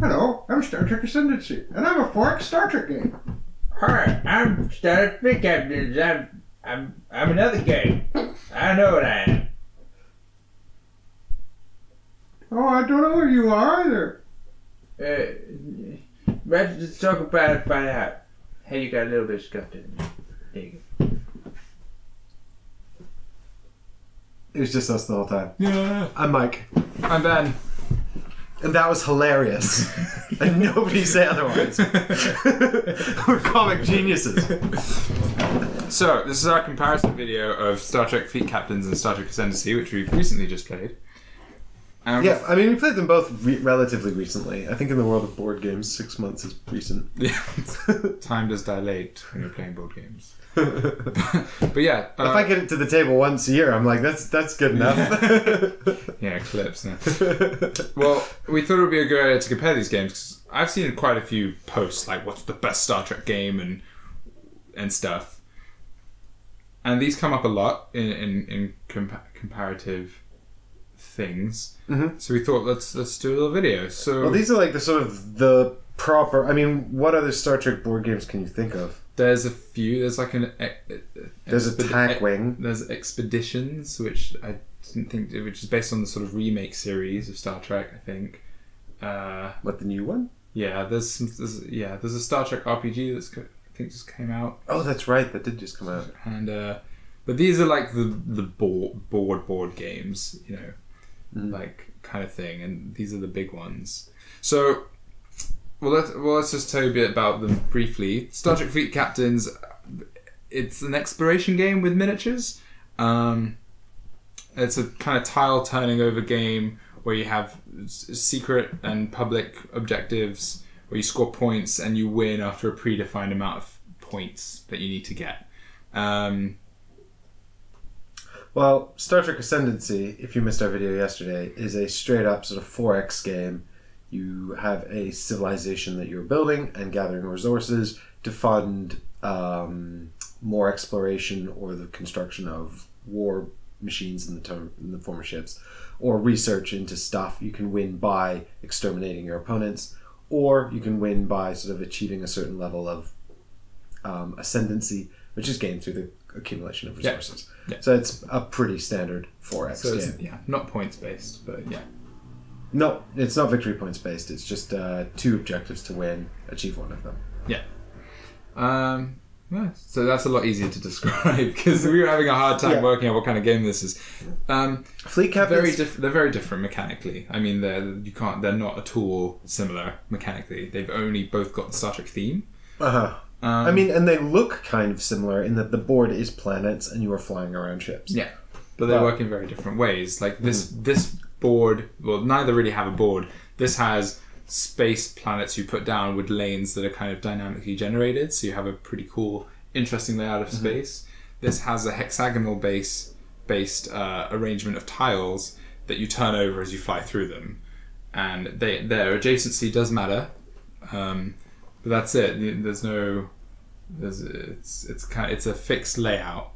Hello, I'm Star Trek Ascendancy, and I'm a 4X Star Trek game. Hi, I'm Star Trek Captain. I'm another game. I know what I am. Oh, I don't know who you are either. Let's just talk about it, find out. Hey, you got a little bit of scuffed in there. There you go. It was just us the whole time. Yeah. I'm Mike. I'm Ben. And that was hilarious. And nobody say otherwise. We're comic geniuses. So, this is our comparison video of Star Trek Fleet Captains and Star Trek Ascendancy, which we've recently just played. Yeah, I mean, we played them both relatively recently. I think in the world of board games, 6 months is recent. Yeah. Time does dilate when you're playing board games. But yeah. If I get it to the table once a year, I'm like, that's good enough. Yeah, clips. Yeah. Well, we thought it would be a good idea to compare these games, because I've seen quite a few posts, like, what's the best Star Trek game and stuff. And these come up a lot in comparative things. Mm-hmm. So we thought, let's do a little video. So, well, these are like the proper... I mean, what other Star Trek board games can you think of? There's a few. There's like there's Attack Wing. There's Expeditions, which I didn't think, which is based on the sort of remake series of Star Trek, I think. What, the new one? Yeah, there's a Star Trek RPG that's I think just came out. Oh, that's right, that did just come out. And but these are like the board games, you know, like kind of thing, and these are the big ones. So. Well, let's just tell you a bit about them briefly. Star Trek Fleet Captains, it's an exploration game with miniatures. It's a kind of tile turning over game where you have secret and public objectives where you score points and you win after a predefined amount of points that you need to get. Well, Star Trek Ascendancy, if you missed our video yesterday, is a straight up sort of 4X game. You have a civilization that you're building and gathering resources to fund more exploration or the construction of war machines in the form of ships, or research into stuff. You can win by exterminating your opponents, or you can win by sort of achieving a certain level of ascendancy, which is gained through the accumulation of resources. Yeah. Yeah. So it's a pretty standard 4X game. Yeah, not points based, but yeah. No, it's not victory points based. It's just 2 objectives to win, achieve one of them. Yeah. Yeah. So that's a lot easier to describe because we were having a hard time working out what kind of game this is. Fleet Captains, they're very different mechanically. I mean, they're not at all similar mechanically. They've only both got the Star Trek theme. I mean, and they look kind of similar in that the board is planets and you are flying around ships. Yeah, but they work in very different ways. Like this board, well, neither really have a board. This has space planets you put down with lanes that are kind of dynamically generated, so you have a pretty cool, interesting layout of space. This has a hexagonal based arrangement of tiles that you turn over as you fly through them, and their adjacency does matter, but that's it. It's a fixed layout.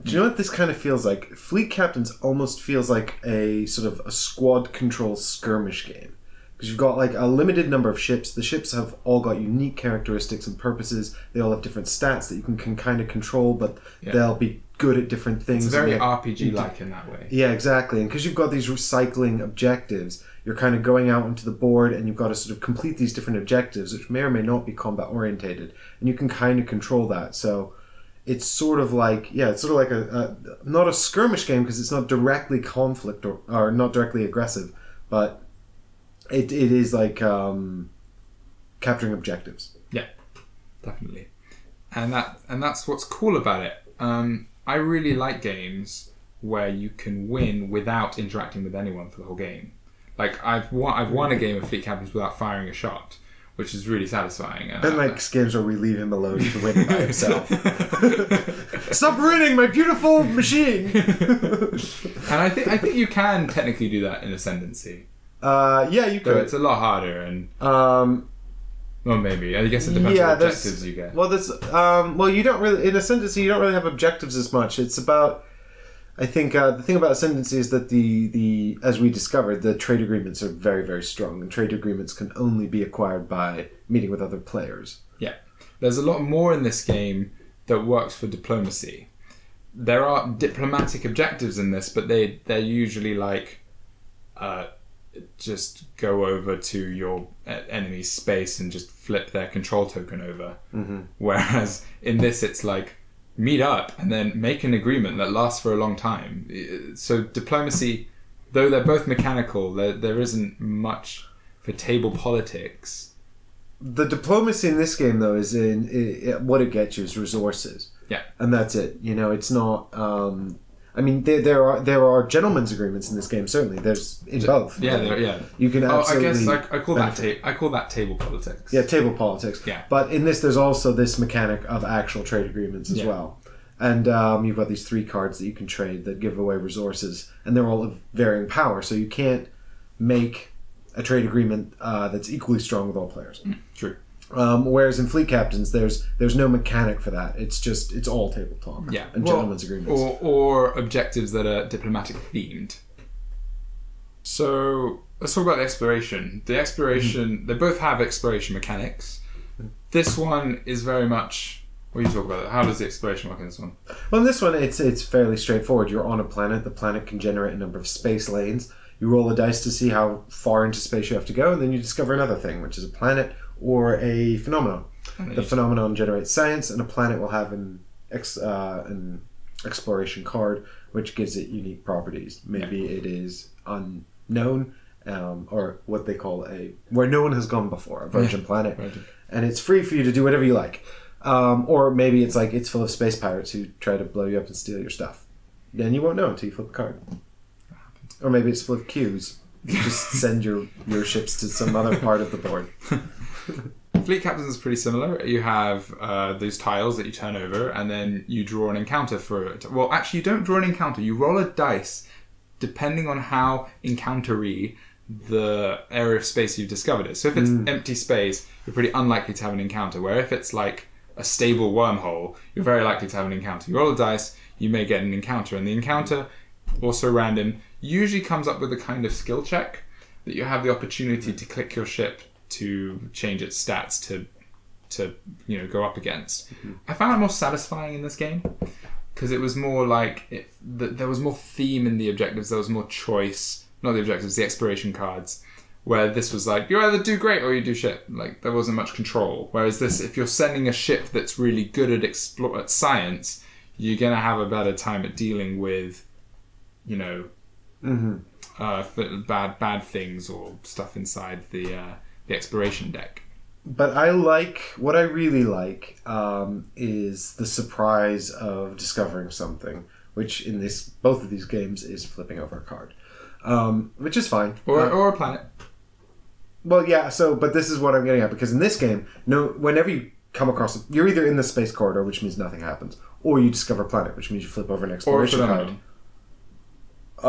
Do you know what this kind of feels like? Fleet Captains almost feels like a sort of a squad control skirmish game. Because you've got like a limited number of ships. The ships have all got unique characteristics and purposes. They all have different stats that you can kind of control, but they'll be good at different things. It's very RPG-like in that way. Yeah, exactly. And because you've got these recycling objectives, you're kind of going out onto the board and you've got to sort of complete these different objectives, which may or may not be combat orientated. And you can kind of control that. So it's sort of like, a not a skirmish game because it's not directly conflict or not directly aggressive, but it is like capturing objectives. Yeah, definitely. And that's what's cool about it. I really like games where you can win without interacting with anyone for the whole game. Like I've won a game of Fleet Captains without firing a shot, which is really satisfying. And like games where we leave him alone to win by himself. Stop ruining my beautiful machine. And I think you can technically do that in Ascendancy. Yeah, you could. Though it's a lot harder, and well, maybe I guess it depends on what objectives you get. Well, you don't really in Ascendancy. You don't really have objectives as much. It's about I think the thing about Ascendancy is that the as we discovered, the trade agreements are very, very strong, and trade agreements can only be acquired by meeting with other players. Yeah. There's a lot more in this game that works for diplomacy. There are diplomatic objectives in this, but they're usually like just go over to your enemy's space and just flip their control token over. Whereas in this, it's like meet up and then make an agreement that lasts for a long time. So diplomacy, though they're both mechanical, there isn't much for table politics. The diplomacy in this game, though, is what it gets you is resources. Yeah. And that's it. You know, it's not... I mean, there are gentlemen's agreements in this game, certainly. There's in both. Yeah. You can absolutely... I guess I call that table politics. Yeah, table politics. Yeah. But in this, there's also this mechanic of actual trade agreements as well. And you've got these 3 cards that you can trade that give away resources, and they're all of varying power, so you can't make a trade agreement that's equally strong with all players. True. Whereas in Fleet Captains, there's no mechanic for that. It's all table talk. Yeah. And gentlemen's agreements. Or objectives that are diplomatic themed. So let's talk about the exploration. The exploration, they both have exploration mechanics. This one is very much... What do you talk about? How does the exploration work in this one? Well, in this one, it's fairly straightforward. You're on a planet. The planet can generate a number of space lanes. You roll a dice to see how far into space you have to go, and then you discover another thing, which is a planet or a phenomenon. The phenomenon generates science, and a planet will have an exploration card, which gives it unique properties. Maybe it is unknown, or what they call where no one has gone before, a virgin planet. And it's free for you to do whatever you like. Or maybe it's like it's full of space pirates who try to blow you up and steal your stuff. Then you won't know until you flip a card. Or maybe it's full of queues. You just send your ships to some other part of the board. Fleet Captains is pretty similar. You have those tiles that you turn over, and then you draw an encounter for it. Well, actually, you don't draw an encounter. You roll a dice, depending on how encountery the area of space you've discovered is. So if it's empty space, you're pretty unlikely to have an encounter. Where if it's like a stable wormhole, you're very likely to have an encounter. You roll a dice, you may get an encounter, and the encounter, also random, usually comes up with a kind of skill check that you have the opportunity to click your ship to change its stats to go up against. I found it more satisfying in this game because it was more like there was more theme in the objectives. There was more choice, not the objectives, the exploration cards. Where this was like, you either do great or you do shit. Like, there wasn't much control. Whereas this, if you're sending a ship that's really good at science, you're going to have a better time at dealing with, bad things or stuff inside the exploration deck. But what I really like is the surprise of discovering something, which in both of these games is flipping over a card. Which is fine. Or a planet. Well, yeah, but this is what I'm getting at, because in this game, whenever you come across you're either in the space corridor, which means nothing happens, or you discover a planet, which means you flip over an exploration card. Do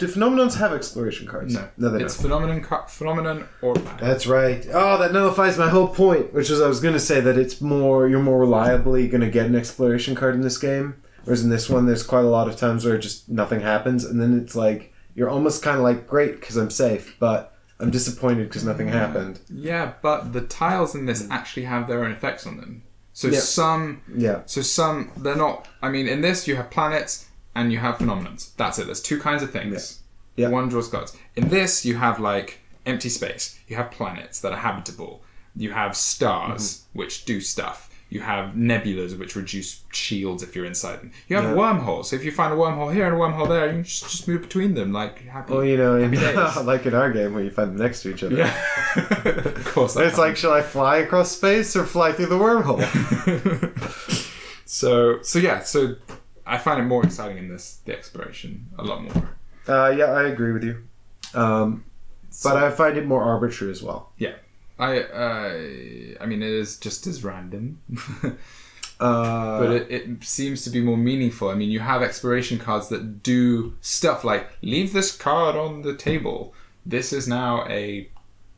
phenomenons have exploration cards? No, they it's don't. phenomenon or planet. That's right. Oh, that nullifies my whole point, which was I was going to say that you're more reliably going to get an exploration card in this game, whereas in this one, there's quite a lot of times where just nothing happens, and then it's like you're almost kind of like, great, because I'm safe, but I'm disappointed because nothing happened. Yeah, but the tiles in this actually have their own effects on them. So some, they're not. I mean, in this you have planets and you have phenomenons. That's it. There's 2 kinds of things. Yeah. One draws cards. In this you have like empty space. You have planets that are habitable. You have stars which do stuff. You have nebulas which reduce shields if you're inside them. You have wormholes. So if you find a wormhole here and a wormhole there, you can just move between them like happy. Well, like in our game where you find them next to each other. Yeah, of course. It's like, shall I fly across space or fly through the wormhole? So I find it more exciting in the exploration a lot more. Yeah, I agree with you. But I find it more arbitrary as well. Yeah. I mean, it is just as random, but it seems to be more meaningful. I mean, you have exploration cards that do stuff like leave this card on the table. This is now a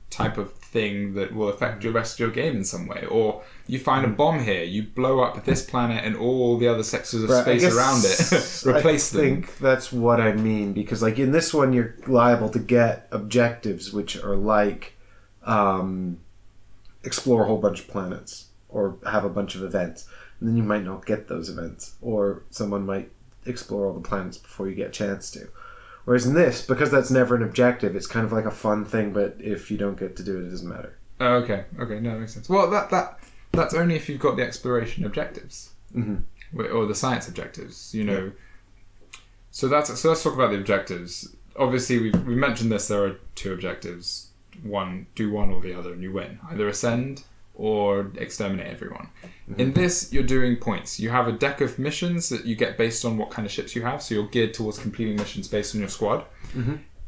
type of thing that will affect the rest of your game in some way. Or you find a bomb here, you blow up this planet and all the other sectors of Right, space around it, replace them. I think that's what I mean, because like in this one you're liable to get objectives which are like explore a whole bunch of planets or have a bunch of events, and then you might not get those events, or someone might explore all the planets before you get a chance to. Whereas in this, because that's never an objective, it's kind of like a fun thing, but if you don't get to do it, it doesn't matter. Oh, okay, no, that makes sense. Well, that's only if you've got the exploration objectives, or the science objectives, you know. Yeah. So let's talk about the objectives. Obviously, we mentioned this. There are two objectives. Do one or the other, and you win. Either ascend or exterminate everyone. In this, you're doing points. You have a deck of missions that you get based on what kind of ships you have. So you're geared towards completing missions based on your squad.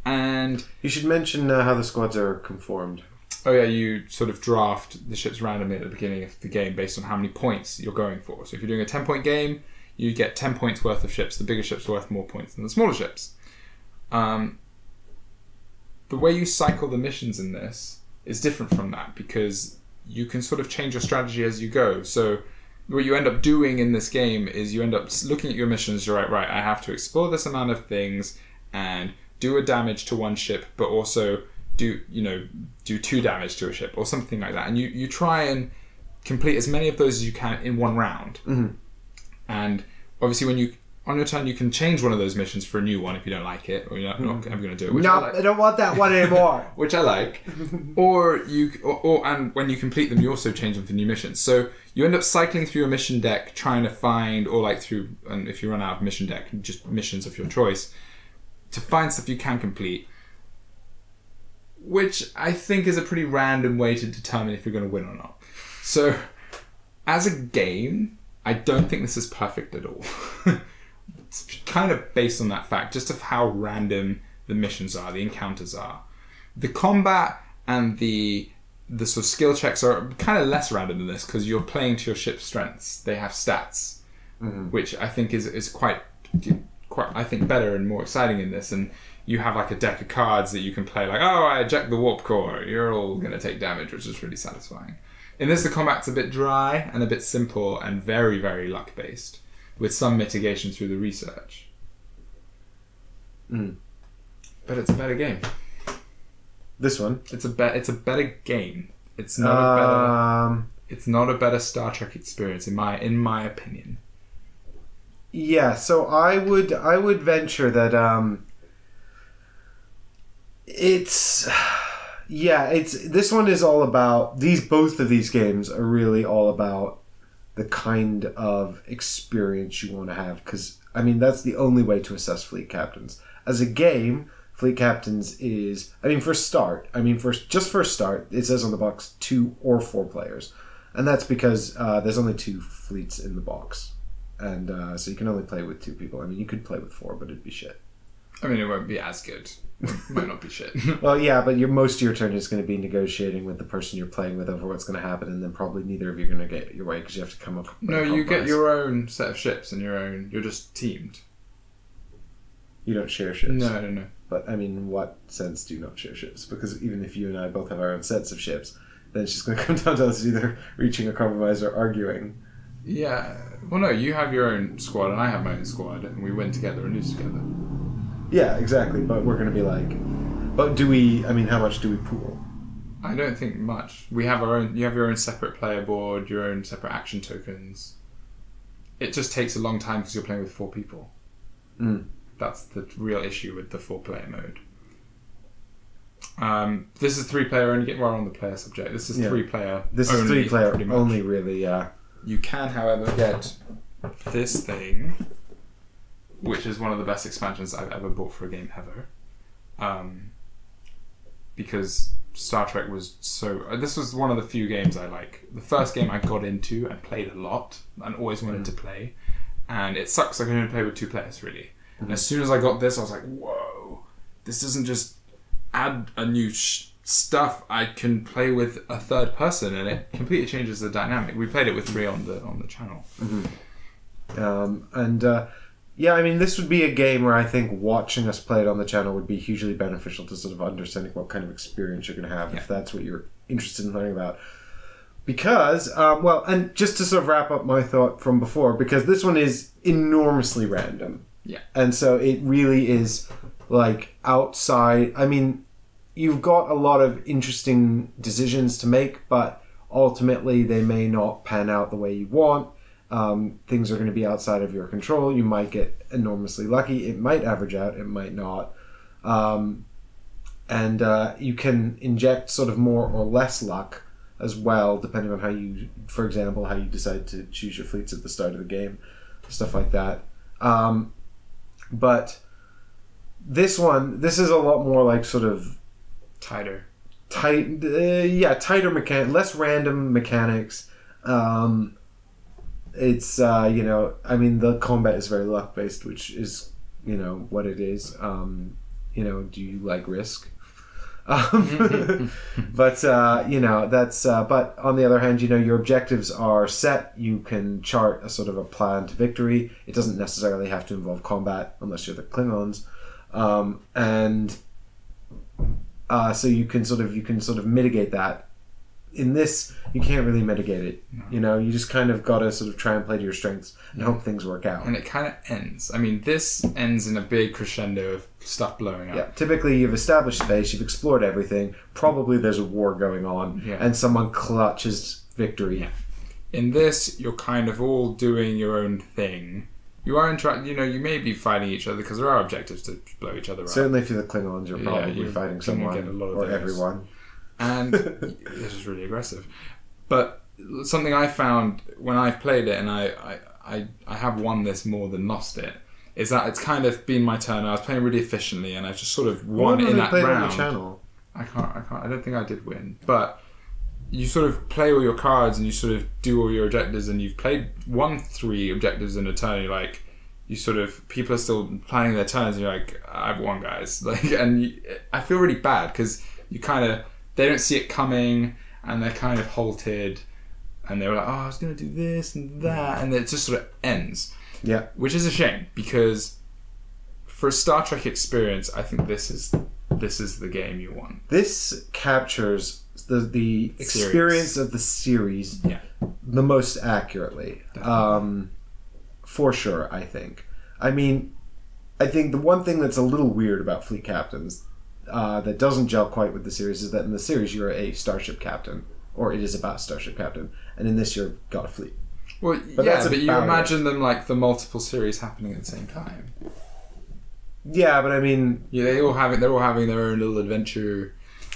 And you should mention how the squads are conformed. Oh yeah, you sort of draft the ships randomly at the beginning of the game based on how many points you're going for. So if you're doing a 10-point game, you get 10 points worth of ships. The bigger ships are worth more points than the smaller ships. The way you cycle the missions in this is different from that, because you can sort of change your strategy as you go. So what you end up doing in this game is you end up looking at your missions. You're right, I have to explore this amount of things and do a damage to one ship, but also do 2 damage to a ship or something like that. And you try and complete as many of those as you can in one round. And obviously when on your turn, you can change one of those missions for a new one if you don't like it, or you're not ever going to do it. I don't want that one anymore. Which I like. or when you complete them, you also change them for new missions. So you end up cycling through your mission deck, trying to find, and if you run out of mission deck, just missions of your choice, to find stuff you can complete. Which I think is a pretty random way to determine if you're going to win or not. So, as a game, I don't think this is perfect at all. It's kind of based on that fact, just of how random the missions are, the encounters are. The combat and the sort of skill checks are kind of less random than this, because you're playing to your ship's strengths. They have stats, which I think is quite I think better and more exciting in this. And you have like a deck of cards that you can play, like, oh, I eject the warp core, you're all going to take damage, which is really satisfying. In this, the combat's a bit dry and a bit simple and very, very luck-based, with some mitigation through the research. But it's a better game. This one? It's a better game. It's not a better Star Trek experience, in my opinion. Yeah, so I would venture that this one is all about both of these games are really all about the kind of experience you want to have, because I mean that's the only way to assess Fleet Captains. As a game, Fleet Captains is, for a start, it says on the box 2 or 4 players, and that's because there's only 2 fleets in the box, and so you can only play with 2 people. You could play with 4, but it'd be shit. It won't be as good. It might not be shit. Well, yeah, but most of your turn is going to be negotiating with the person you're playing with over what's going to happen, and then probably neither of you are going to get your way because you have to come up with No, you get your own set of ships and you're just teamed. You don't share ships. No. But, in what sense do you not share ships? Because even if you and I both have our own sets of ships, then it's just going to come down to us either reaching a compromise or arguing. Yeah. Well, no, you have your own squad and I have my own squad, and we win together and lose together. Yeah, exactly. But we're going to be like... But do we... how much do we pool? I don't think much. We have our own... You have your own separate player board, your own separate action tokens. It just takes a long time because you're playing with 4 people. That's the real issue with the 4-player mode. This is 3-player only. We're on the player subject. This is 3-player. This is 3-player only, really. Yeah. You can, however, get this thing, which is one of the best expansions I've ever bought for a game ever. Because Star Trek was so... This was one of the few games I like. The first game I got into and played a lot and always wanted to play. And it sucks I can only play with 2 players, really. And as soon as I got this, I was like, whoa, this doesn't just add a new stuff. I can play with a third person, and it completely changes the dynamic. We played it with 3 on the channel. This would be a game where I think watching us play it on the channel would be hugely beneficial to sort of understanding what kind of experience you're going to have, if that's what you're interested in learning about. Because, well, and just to sort of wrap up my thought from before, because this one is enormously random. Yeah. And so it really is like outside. I mean, you've got a lot of interesting decisions to make, but ultimately they may not pan out the way you want. Things are going to be outside of your control. You might get enormously lucky. It might average out. It might not. And you can inject sort of more or less luck as well, depending on how you, for example, how you decide to choose your fleets at the start of the game, stuff like that. But this is a lot more like sort of tighter less random mechanics. It's I mean, the combat is very luck based, which is what it is. Do you like Risk? But that's but on the other hand, your objectives are set. You can chart a sort of a plan to victory. It doesn't necessarily have to involve combat unless you're the Klingons, so you can sort of mitigate that. In this, you can't really mitigate it. No. You just kind of got to sort of try and play to your strengths and hope things work out. And it kind of ends. I mean, this ends in a big crescendo of stuff blowing up. Yeah, typically you've established space, you've explored everything. Probably there's a war going on, and someone clutches victory. Yeah. In this, you're kind of all doing your own thing. You are you may be fighting each other because there are objectives to blow each other up. Certainly, if you're the Klingons, you're probably fighting someone or everyone. And this is really aggressive. But something I found when I've played it, and I have won this more than lost it, is that it's kind of been my turn. I was playing really efficiently, and I just sort of won in that round. On the channel? I don't think I did win. But you sort of play all your cards, and you sort of do all your objectives, and you've won 3 objectives in a turn. You're like, people are still planning their turns, and you're like, I've won, guys. I feel really bad because they don't see it coming, and they're kind of halted, and they were like, I was going to do this and that, and it just sort of ends. Yeah. Which is a shame, because for a Star Trek experience, I think this is the game you want. This captures the experience of the series the most accurately. For sure, I think. I mean, I think the one thing that's a little weird about Fleet Captains that doesn't gel quite with the series is that in the series you're a starship captain, or it is about starship captain, and in this you've got a fleet. Well, but you imagine them like the multiple series happening at the same time. Yeah, but I mean, they're all having their own little adventure.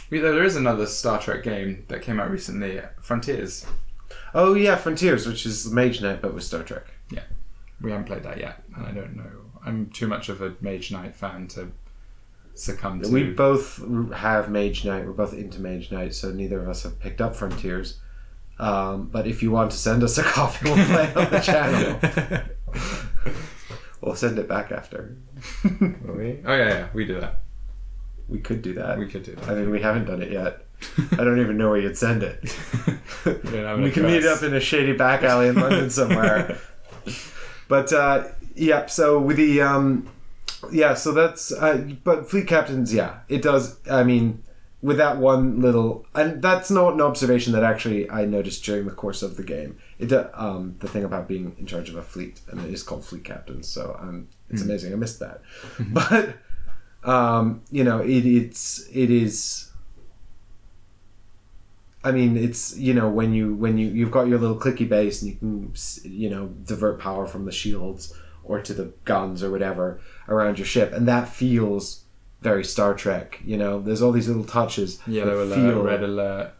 There is another Star Trek game that came out recently, Frontiers. Oh yeah, Frontiers, which is Mage Knight but with Star Trek. Yeah, we haven't played that yet, and I don't know. I'm too much of a Mage Knight fan to succumb to. We both have Mage Knight. We're both into Mage Knight, so neither of us have picked up Frontiers. But if you want to send us a copy, we'll play it on the channel. We'll send it back after. Will we? Oh yeah, we do that. We could do that. I mean, we haven't done it yet. I don't even know where you'd send it. We can meet up in a shady back alley in London somewhere. But so with the so that's but Fleet Captains, it does. I mean, with that one little, and that's not an observation that actually I noticed during the course of the game. The thing about being in charge of a fleet, and it is called Fleet Captains, so it's amazing. I missed that, but it is. I mean, it's when you've got your little clicky base and you can divert power from the shields or to the guns or whatever around your ship, and that feels very Star Trek. There's all these little touches. Yellow alert, red alert.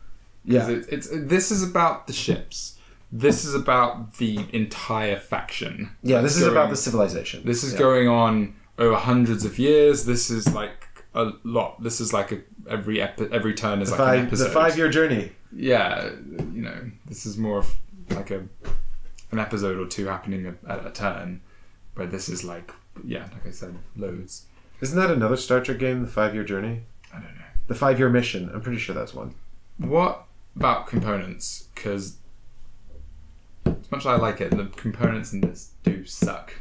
Yeah, this is about the ships. This is about the entire faction. Yeah, this is about the civilization. This is going on over hundreds of years. This is like a lot. This is like every turn is like an episode. The 5-year journey. Yeah, this is more of like an episode or two happening at a turn, where this is like I said, loads. Isn't that another Star Trek game, the 5-year journey? I don't know. The 5-year mission. I'm pretty sure that's one. What about components? Because as much as I like it, the components in this do suck.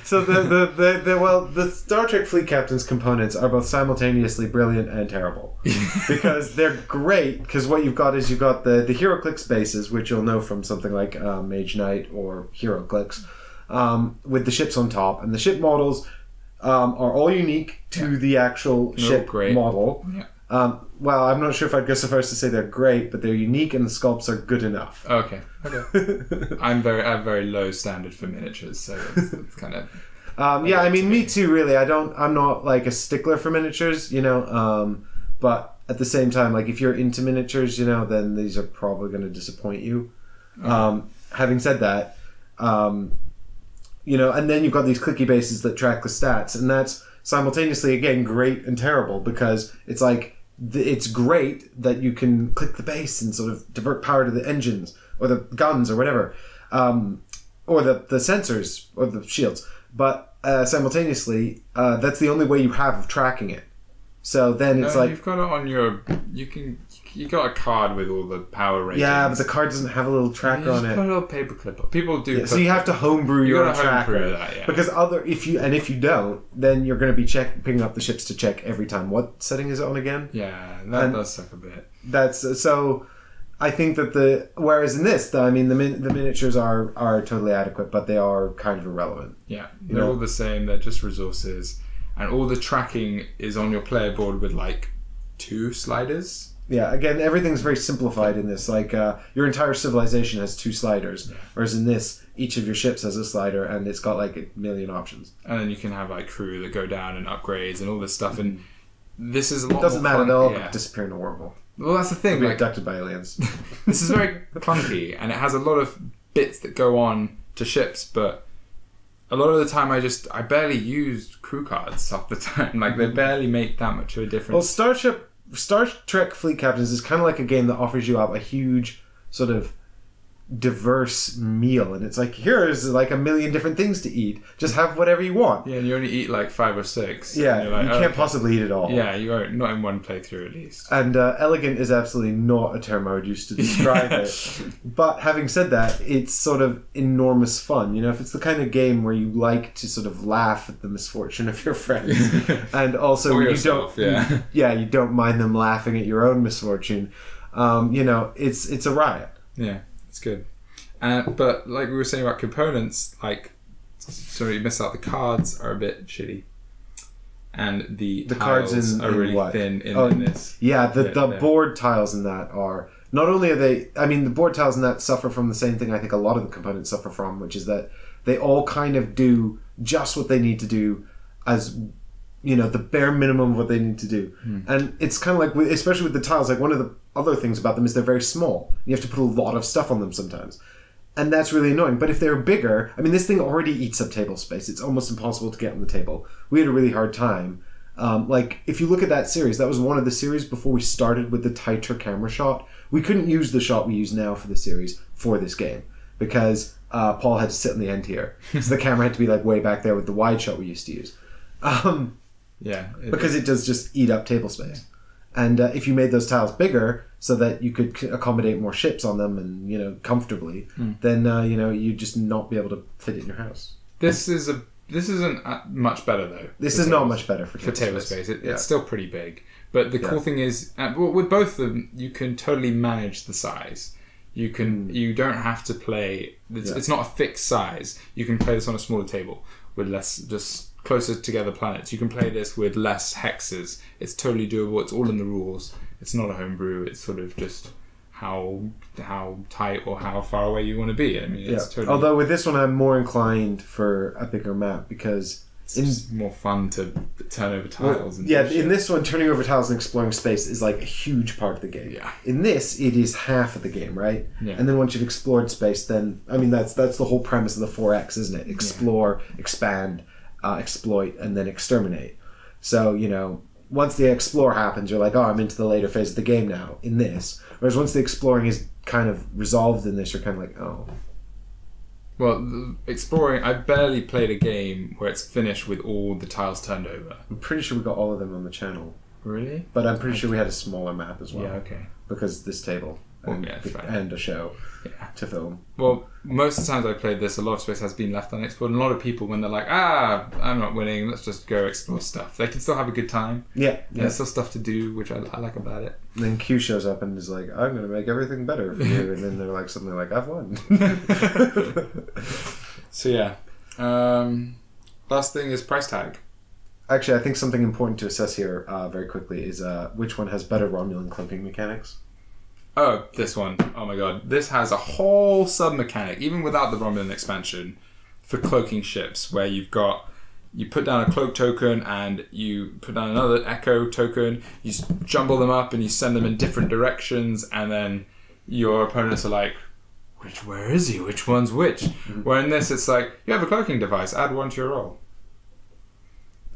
So the Star Trek Fleet Captain's components are both simultaneously brilliant and terrible. Because they're great, because what you've got is you've got the HeroClix bases, which you'll know from something like Mage Knight or HeroClix, with the ships on top. And the ship models are all unique to the actual ship model. Yeah. Well, I'm not sure if I'd go so far as to say they're great, but they're unique and the sculpts are good enough. Okay. I have very low standard for miniatures, so it's kind of. Yeah, I mean, me too. Really, I'm not like a stickler for miniatures, you know. But at the same time, like if you're into miniatures, you know, then these are probably going to disappoint you. Having said that, you know, and then you've got these clicky bases that track the stats, and that's simultaneously again great and terrible because it's like. It's great that you can click the base and sort of divert power to the engines or the guns or whatever, or the sensors or the shields. But simultaneously, that's the only way you have of tracking it. So then it's like you've got it on your. You got a card with all the power ratings. Yeah, but the card doesn't have a little tracker on it. Put a little paperclip on. People do. Yeah, so you have to homebrew your own tracker. That, yeah. Because if you don't, then you're going to be picking up the ships to check every time. What setting is it on again? Yeah, that does suck a bit. That's so. I think that whereas in this, I mean, the miniatures are totally adequate, but they are kind of irrelevant. Yeah, they're all the same. They're just resources, and all the tracking is on your player board with like 2 sliders. Yeah, again, everything's very simplified in this. Like, your entire civilization has 2 sliders, whereas in this, each of your ships has a slider, and it's got like a million options. And then you can have like crew that go down and upgrades and all this stuff. And this is a lot. It doesn't matter; they'll all disappear in a wormhole. Well, that's the thing. They'll be abducted by aliens. This is very clunky, and it has a lot of bits that go on to ships, but a lot of the time I barely use crew cards half the time. Like, they barely make that much of a difference. Well, Star Trek Fleet Captains is kind of like a game that offers you up a huge sort of diverse meal, and it's like, here's like a million different things to eat. Just have whatever you want. Yeah, and you only eat like 5 or 6. Yeah, you're like, you can't possibly eat it all. Yeah, you are not in one playthrough at least. And elegant is absolutely not a term I would use to describe it. But having said that, it's sort of enormous fun. You know, if it's the kind of game where you like to sort of laugh at the misfortune of your friends, and also or yourself, you don't mind them laughing at your own misfortune. You know, it's a riot. Yeah. It's good. But like we were saying about components, like, so you miss out, the cards are a bit shitty. And the cards are really thin in this. Yeah, the board tiles in that are... Not only are they... I mean, the board tiles in that suffer from the same thing I think a lot of the components suffer from, which is that they all kind of do just what they need to do as... You know, the bare minimum of what they need to do. And it's kind of like, especially with the tiles, like one of the other things about them is they're very small. You have to put a lot of stuff on them sometimes. And that's really annoying. But if they're bigger, I mean, this thing already eats up table space. It's almost impossible to get on the table. We had a really hard time. Like, if you look at that series, that was one of the series before we started with the tighter camera shot. We couldn't use the shot we use now for the series for this game because Paul had to sit on the end here. So the camera had to be like way back there with the wide shot we used to use. Because it does just eat up table space. And if you made those tiles bigger so that you could accommodate more ships on them and, you know, comfortably, then, you know, you'd just not be able to fit it in your house. This isn't much better, though. This is not much better for table space. It's still pretty big. But the cool thing is, with both of them, you can totally manage the size. You don't have to play... It's not a fixed size. You can play this on a smaller table with less... just closer together planets. You can play this with less hexes. It's totally doable. It's all in the rules. It's not a homebrew. It's sort of just how tight or how far away you want to be. I mean, it's totally... Although with this one, I'm more inclined for a bigger map because it's more fun to turn over tiles. In this one, turning over tiles and exploring space is like a huge part of the game. Yeah. In this, it is half of the game, right? Yeah. And then once you've explored space, then I mean that's the whole premise of the 4X, isn't it? Explore, expand, exploit, and then exterminate. So, you know, once the explore happens, you're like, oh, I'm into the later phase of the game now in this. Whereas once the exploring is kind of resolved in this, you're kind of like, oh. Well, exploring, I barely played a game where it's finished with all the tiles turned over. I'm pretty sure we got all of them on the channel. Really? But I'm pretty sure we had a smaller map as well. Yeah, okay. Because this table. and a show to film. Well, most of the times I've played this, a lot of space has been left unexplored. And a lot of people, when they're like, I'm not winning, let's just go explore stuff. They can still have a good time. Yeah. There's still stuff to do, which I like about it. And then Q shows up and is like, I'm going to make everything better for you. And then they're like, something like, I've won. So yeah. Last thing is price tag. Actually, I think something important to assess here very quickly is which one has better Romulan cloaking mechanics. Oh, this one. Oh my god. This has a whole sub-mechanic, even without the Romulan expansion, for cloaking ships, where you put down a cloak token and you put down another echo token, you jumble them up and you send them in different directions, and then your opponents are like, where is he? Which one's which? Mm-hmm. Where in this, it's like, you have a cloaking device, add one to your roll.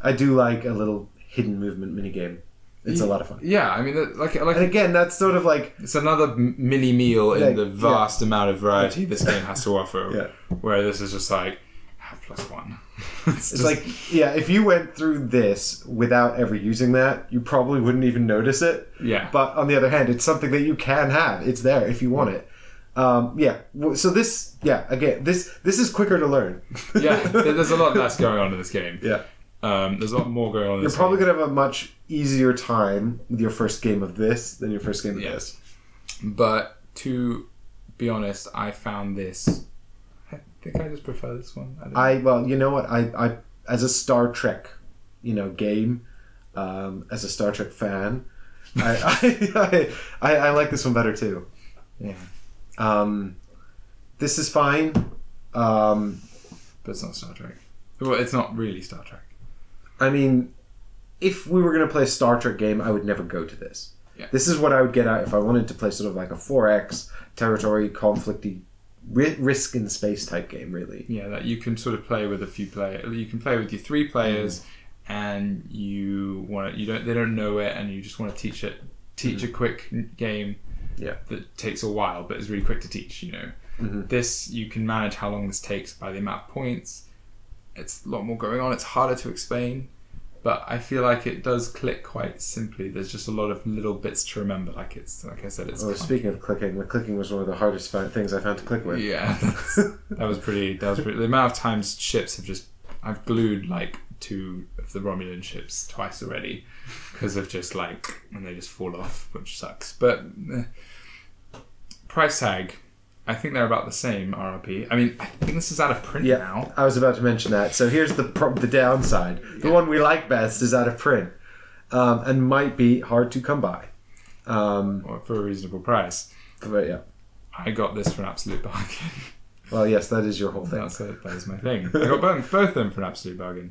I do like a little hidden movement minigame. It's a lot of fun. Yeah, I mean, like, and again, that's sort of like... It's another mini meal in the vast amount of variety this game has to offer. Where this is just like, have +1. It's like, if you went through this without ever using that, you probably wouldn't even notice it. Yeah. But on the other hand, it's something that you can have. It's there if you want it. So this, again, this is quicker to learn. There's a lot less going on in this game. Yeah. There's a lot more going on in this You're probably going to have a much easier time with your first game of this than your first game of this. But to be honest, I found this... I think I just prefer this one. Well, you know what? I as a Star Trek, game, as a Star Trek fan, I like this one better too. Yeah. This is fine. But it's not Star Trek. Well, it's not really Star Trek. I mean, if we were going to play a Star Trek game, I would never go to this. Yeah. This is what I would get at if I wanted to play sort of like a 4X, territory, conflicty, risk in space type game, really. Yeah, that you can sort of play with a few players. You can play with your 3 players, and they don't know it, and you just want to teach a quick game that takes a while, but is really quick to teach, This, you can manage how long this takes by the amount of points. It's a lot more going on. It's harder to explain, but I feel like it does click quite simply. There's just a lot of little bits to remember. Like I said, it's. Well, speaking of clicking, the clicking was one of the hardest things I found to click with. Yeah, that was pretty. The amount of times ships I've glued like 2 of the Romulan ships twice already because of just when they just fall off, which sucks. But price tag. I think they're about the same RRP. I mean, I think this is out of print now. I was about to mention that. So here's the downside. The one we like best is out of print, and might be hard to come by. Or for a reasonable price. But yeah. I got this for an absolute bargain. Well, yes, that is your whole thing. That is my thing. I got both of them for an absolute bargain.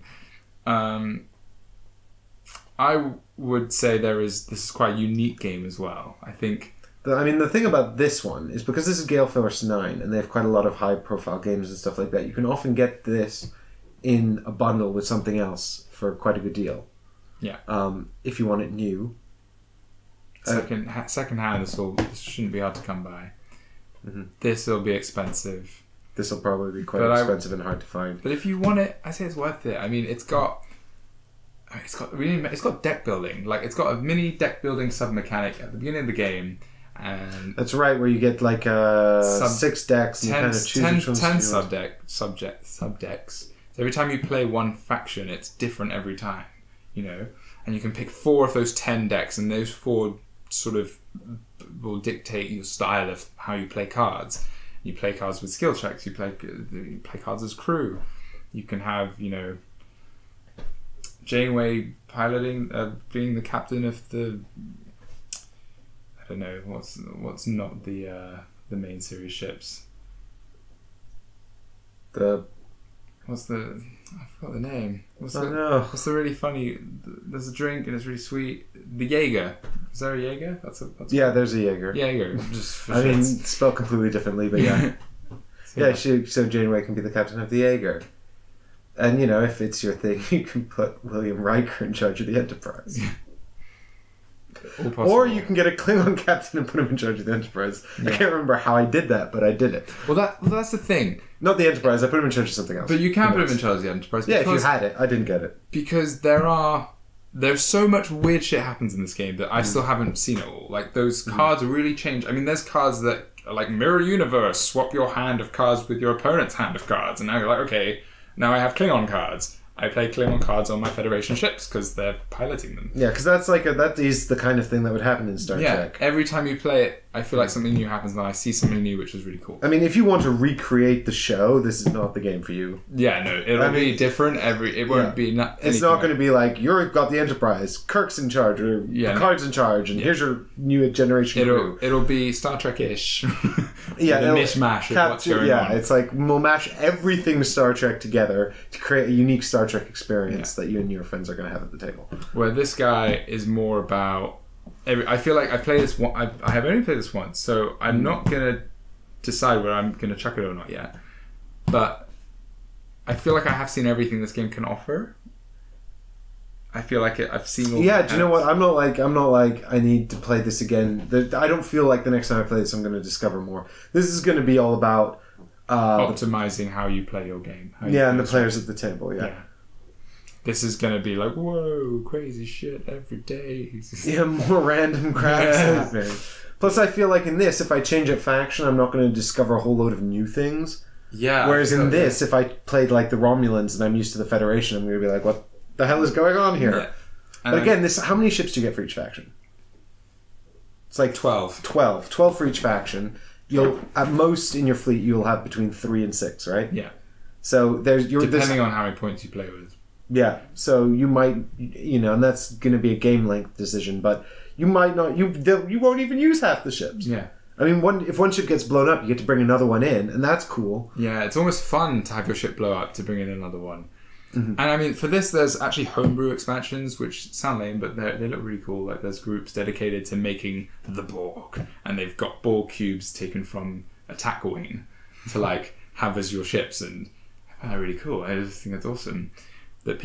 I would say this is quite a unique game as well. I think... the thing about this one is because this is Gale Force 9 and they have quite a lot of high-profile games and stuff like that, you can often get this in a bundle with something else for quite a good deal. Yeah. If you want it new. Second hand, this shouldn't be hard to come by. Mm-hmm. This will be expensive. This will probably be quite expensive and hard to find. But if you want it, I say it's worth it. I mean, it's got deck building. Like, it's got a mini deck building sub mechanic at the beginning of the game. And that's right, where you get 6 decks and 10, you kind of choose 10 subdecks. So every time you play one faction, it's different every time, and you can pick 4 of those 10 decks, and those 4 sort of will dictate your style of how you play cards. You play cards with skill checks, you play cards as crew. You can have, Janeway piloting, being the captain of the... I don't know what's not the main series ships. I forgot the name. What's the really funny? There's a drink and it's really sweet. The Jaeger. Is there a Jaeger? There's a Jaeger. Jaeger. Just for spelled completely differently, but yeah. So Janeway can be the captain of the Jaeger. And if it's your thing, you can put William Riker in charge of the Enterprise. Or you can get a Klingon captain and put him in charge of the Enterprise. Yeah. I can't remember how I did that, but I did it. Well, that's the thing. Not the Enterprise, I put him in charge of something else. But you can put him in charge of the Enterprise. Yeah, if you had it. I didn't get it. Because there are there's so much weird shit happens in this game that I still haven't seen it all. Like, those cards really change. I mean, there's cards that are like Mirror Universe, swap your hand of cards with your opponent's hand of cards, and now you're like, okay, now I have Klingon cards. I play Klingon cards on my Federation ships because they're piloting them. Yeah, because that is the kind of thing that would happen in Star Trek. Every time you play it, I feel like something new happens, and I see something new, which is really cool. I mean, if you want to recreate the show, this is not the game for you. Yeah, no, it'll be different. It won't be. It's not going to be like you've got the Enterprise, Kirk's in charge, or Picard's in charge, and here's your new generation crew. It'll be Star Trek-ish. Yeah, the mishmash of what's going on. Yeah, it's like we'll mash everything Star Trek together to create a unique Star Trek experience that you and your friends are going to have at the table. Where this guy is more about. I feel like I've played this one. I have only played this once, so I'm not gonna decide whether I'm gonna chuck it or not yet. But I feel like I have seen everything this game can offer. I feel like I've seen all. Yeah, do you know what? I'm not like I need to play this again. I don't feel like the next time I play this, I'm going to discover more. This is going to be all about optimizing how you play your game. And the players at the table. Yeah. This is going to be like, whoa, crazy shit every day. Yeah, more random crap happening. Plus, I feel like in this, if I change a faction, I'm not going to discover a whole load of new things. Yeah. Whereas in this, if I played like the Romulans and I'm used to the Federation, I'm going to be like, what the hell is going on here? Yeah. But again, how many ships do you get for each faction? It's like 12. 12 for each faction. You'll at most in your fleet you'll have between 3 and 6, right? Yeah. So depending on how many points you play with. Yeah. So you might, and that's going to be a game length decision, but you might not. You won't even use half the ships. Yeah. I mean, if one ship gets blown up, you get to bring another one in, and that's cool. Yeah, it's almost fun to have your ship blow up to bring in another one. Mm-hmm. And I mean, for this, there's actually homebrew expansions, which sound lame, but they look really cool. Like, there's groups dedicated to making the Borg, and they've got Borg cubes taken from Attack Wing to, like, have as your ships, and I find that really cool. I just think that's awesome that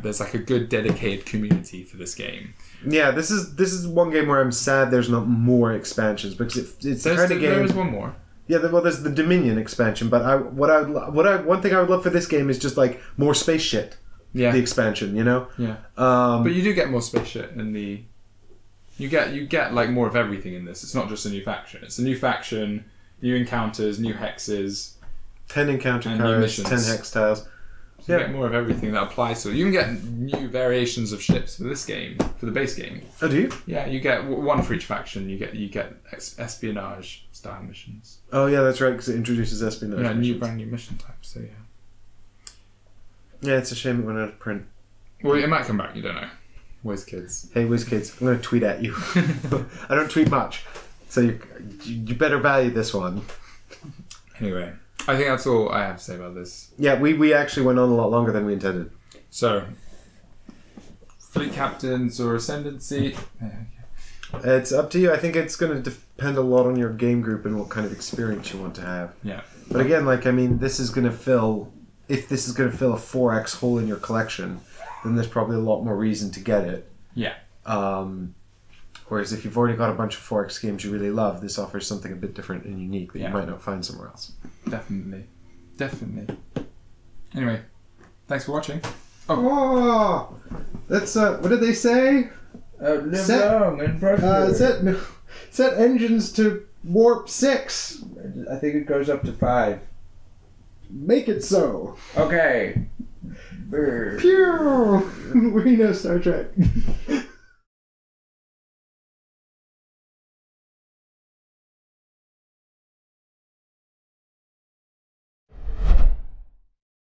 there's, like, a good dedicated community for this game. Yeah, this is one game where I'm sad there's not more expansions, because it's the kind of game... There is one more. Yeah, well, there's the Dominion expansion, but one thing I would love for this game is just like more space shit. Yeah. The expansion, Yeah. But you do get more space shit in the. You get like more of everything in this. It's not just a new faction. It's a new faction, new encounters, new hexes, 10 encounter cards, 10 hex tiles. So you get more of everything that applies to it. You can get new variations of ships for this game, for the base game. Oh, do you? Yeah, you get one for each faction. You get espionage style missions. Oh yeah, that's right, because it introduces espionage. Yeah, brand new mission types. So yeah. Yeah, it's a shame it went out of print. Well, it might come back. You don't know. WizKids. Hey, WizKids, I'm going to tweet at you. I don't tweet much, so you better value this one. Anyway. I think that's all I have to say about this. Yeah, we actually went on a lot longer than we intended. So, fleet captains or ascendancy? It's up to you. I think it's going to depend a lot on your game group and what kind of experience you want to have. Yeah. But again, this is going to fill... If this is going to fill a 4X hole in your collection, then there's probably a lot more reason to get it. Yeah. Whereas if you've already got a bunch of 4X games you really love, this offers something a bit different and unique that you might not find somewhere else. Definitely. Anyway, thanks for watching. Oh, that's what did they say? Live long and prosper. Set engines to warp 6. I think it goes up to 5. Make it so. Okay. Pew! We know Star Trek.